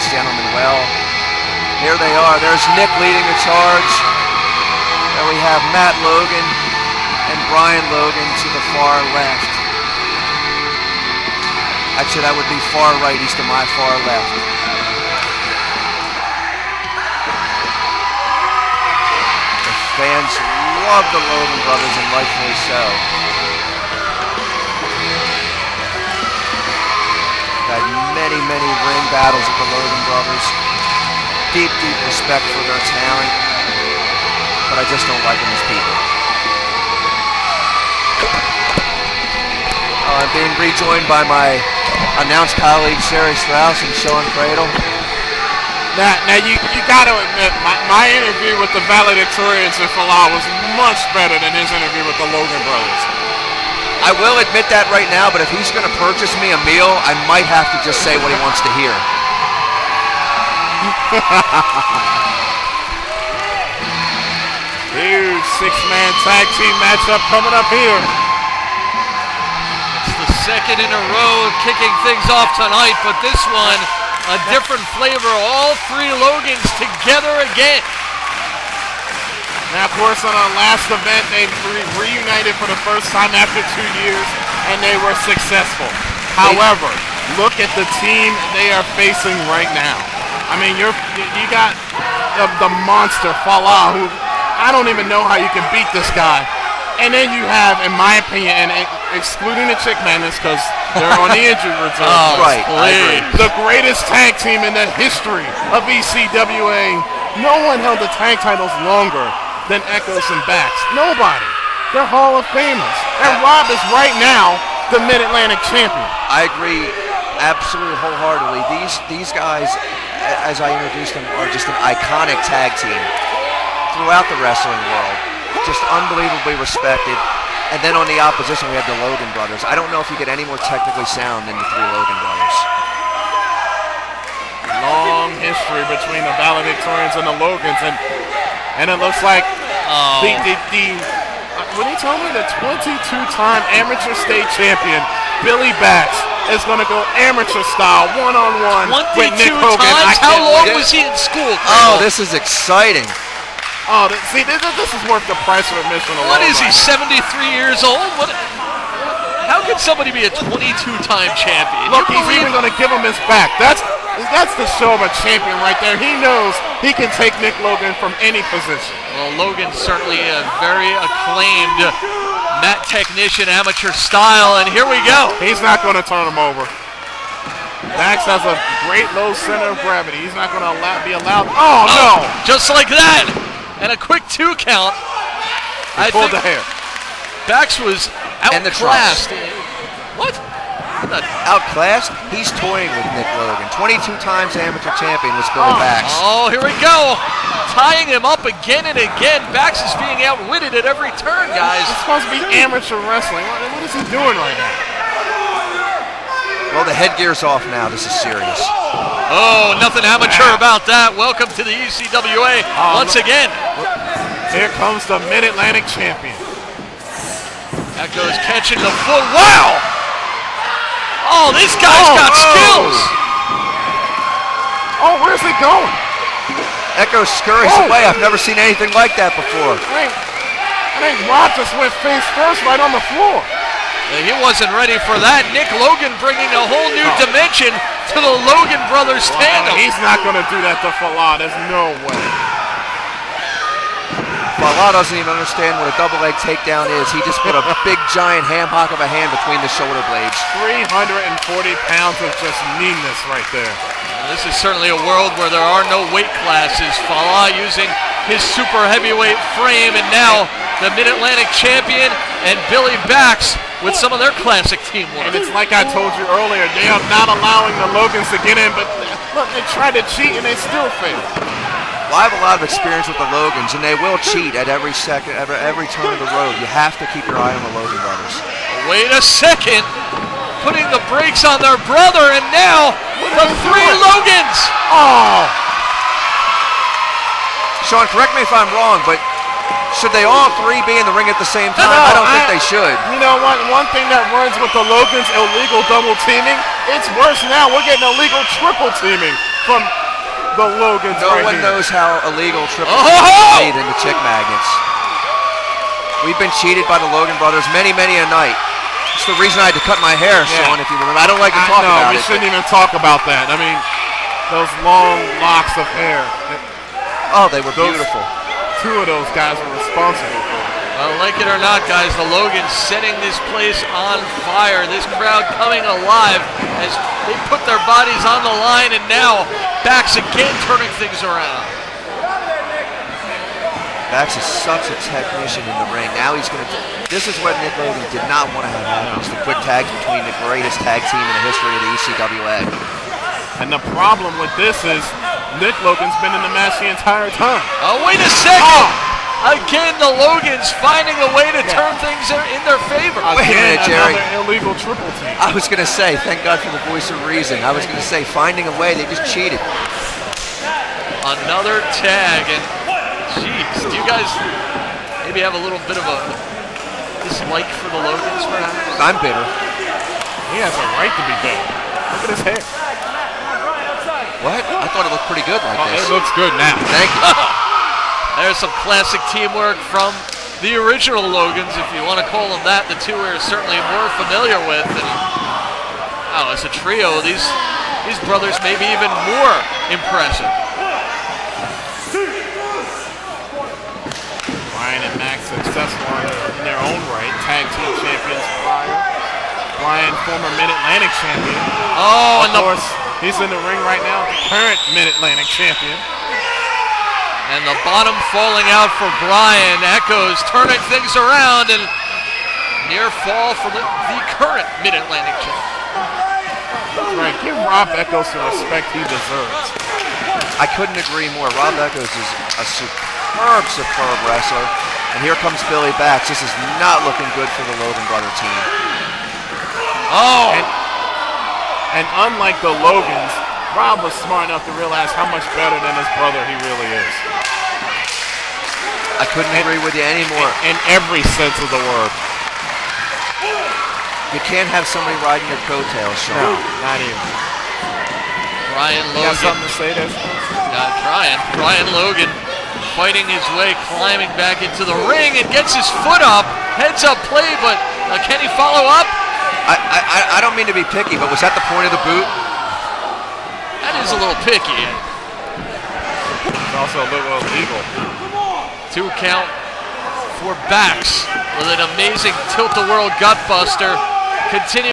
these gentlemen well. Here they are. There's Nick leading the charge. Then we have Matt Logan and Bryan Logan to the far left. Actually, that would be far right. He's to my far left. The fans love the Logan brothers, and rightfully so. Had many, many ring battles with the Logan brothers. Deep, deep respect for their talent, but I just don't like them as people. I'm being rejoined by my announced colleagues Sherry Strauss and Sean Cradle. Now you got to admit, my interview with the Valedictorians in Falah was much better than his interview with the Logan brothers. I will admit that right now, but if he's going to purchase me a meal, I might have to just say what he wants to hear. Huge six-man tag team matchup coming up here. It's the second in a row kicking things off tonight, but this one, a different flavor. All three Logans together again. Now, of course, on our last event, they reunited for the first time after 2 years, and they were successful. However, look at the team they are facing right now. I mean, you got the monster Falah, who I don't even know how you can beat this guy. And then you have, in my opinion, and excluding the Chick Madness because they're on the injury reserve. Oh, right, I agree. The greatest tag team in the history of ECWA. No one held the tag titles longer than Eckos and Bax. Nobody. They're Hall of Famers. And Rob is right now the Mid-Atlantic champion. I agree absolutely wholeheartedly. These guys, as I introduced them, are just an iconic tag team throughout the wrestling world. Just unbelievably respected. And then on the opposition, we have the Logan brothers. I don't know if you get any more technically sound than the three Logan brothers. Long history between the Valedictorians and the Logans, and it looks like when he told me the 22-time amateur state champion Billy Bax is going to go amateur style one-on-one with Nick Hogan. Times? How long was he in school? Oh, this is exciting. Oh, see, this is worth the price of admission alone. What is he, 73 years old? How can somebody be a 22-time champion? Look, he's even going to give him his back. That's the show of a champion right there. He knows he can take Nick Logan from any position. Well, Logan's certainly a very acclaimed mat technician, amateur style, and here we go. He's not going to turn him over. Bax has a great low center of gravity. He's not going to be allowed. Oh, no! Just like that. And a quick 2 count. He pulled the hair. Bax was outclassed. What? Outclassed? He's toying with Nick Logan. 22 times amateur champion was Billy Bax. Oh, here we go. Tying him up again and again. Bax is being outwitted at every turn, guys. It's supposed to be amateur wrestling. What is he doing right now? Well, the headgear's off now. This is serious. Oh, nothing amateur about that. Welcome to the ECWA once again. Here comes the Mid-Atlantic champion. Eckos catching the foot. Wow! Oh, this guy's got skills. Oh, where's he going? Eckos scurries away. I've never seen anything like that before. I think Rob just went face first right on the floor. He wasn't ready for that. Nick Logan bringing a whole new dimension to the Logan brothers tandem. He's not going to do that to Falah. There's no way. Falah doesn't even understand what a double leg takedown is. He just put a big giant ham hock of a hand between the shoulder blades. 340 pounds of just meanness right there. This is certainly a world where there are no weight classes. Falah using his super heavyweight frame, and now the Mid-Atlantic champion and Billy Bax with some of their classic teamwork. And it's like I told you earlier, they are not allowing the Logans to get in, but look, they tried to cheat and they still failed. Well, I have a lot of experience with the Logans, and they will cheat at every second, every turn of the road. You have to keep your eye on the Logan brothers. Wait a second. Putting the brakes on their brother, and now the three Logans. Oh! Sean, correct me if I'm wrong, but should they all three be in the ring at the same time? I don't think they should. You know what? One thing that runs with the Logans, illegal double teaming. It's worse now. We're getting illegal triple teaming from the Logans. No right one here. knows how illegal triple Oh! is made in the chick magnets. We've been cheated by the Logan brothers many a night. It's the reason I had to cut my hair, Sean, if you remember. I don't like to talk about we it. shouldn't even talk about that. I mean, those long locks of hair. Oh, they were beautiful. Two of those guys are responsible for it. Well, like it or not, guys, the Logans setting this place on fire. This crowd coming alive as they put their bodies on the line, and now Bax again turning things around. Bax is such a technician in the ring. Now he's going to... This is what Nick Logan did not want to have happen. It's the quick tags between the greatest tag team in the history of the ECWA. And the problem with this is Nick Logan's been in the match the entire time. Oh, wait a second! Again, the Logans finding a way to turn things in their favor. Wait a minute, Jerry. Another illegal triple team. I was going to say, thank God for the voice of reason. I was going to say, finding a way, they just cheated. Another tag, and jeez, do you guys maybe have a little bit of a dislike for the Logans, perhaps? I'm bitter. He has a right to be bitter. Look at his hair. What? I thought it looked pretty good like this. It looks good now. Thank you. There's some classic teamwork from the original Logans, if you want to call them that. The two we're certainly more familiar with. And, wow, as a trio, these brothers may be even more impressive. Bryan and Max successful in their own right. Tag team champions prior. Bryan, former Mid-Atlantic champion. Oh, and of course, he's in the ring right now, the current Mid-Atlantic champion. And the bottom falling out for Bryan. Eckos turning things around, and near fall for the current Mid-Atlantic champion. Right, give Rob Eckos the respect he deserves. I couldn't agree more. Rob Eckos is a superb wrestler. And here comes Billy Bax. This is not looking good for the Logan brother team. Oh! And unlike the Logans, Rob was smart enough to realize how much better than his brother he really is. I couldn't agree with you anymore. In every sense of the word. You can't have somebody riding your coattails, Sean. No, not even. Bryan You got Logan. something to say there? Bryan Logan fighting his way, climbing back into the ring, and gets his foot up. Heads up play, but can he follow up? I don't mean to be picky, but was that the point of the boot? That is a little picky. It's also a little illegal. 2 count for Bax with an amazing tilt-the-world gutbuster. Continue.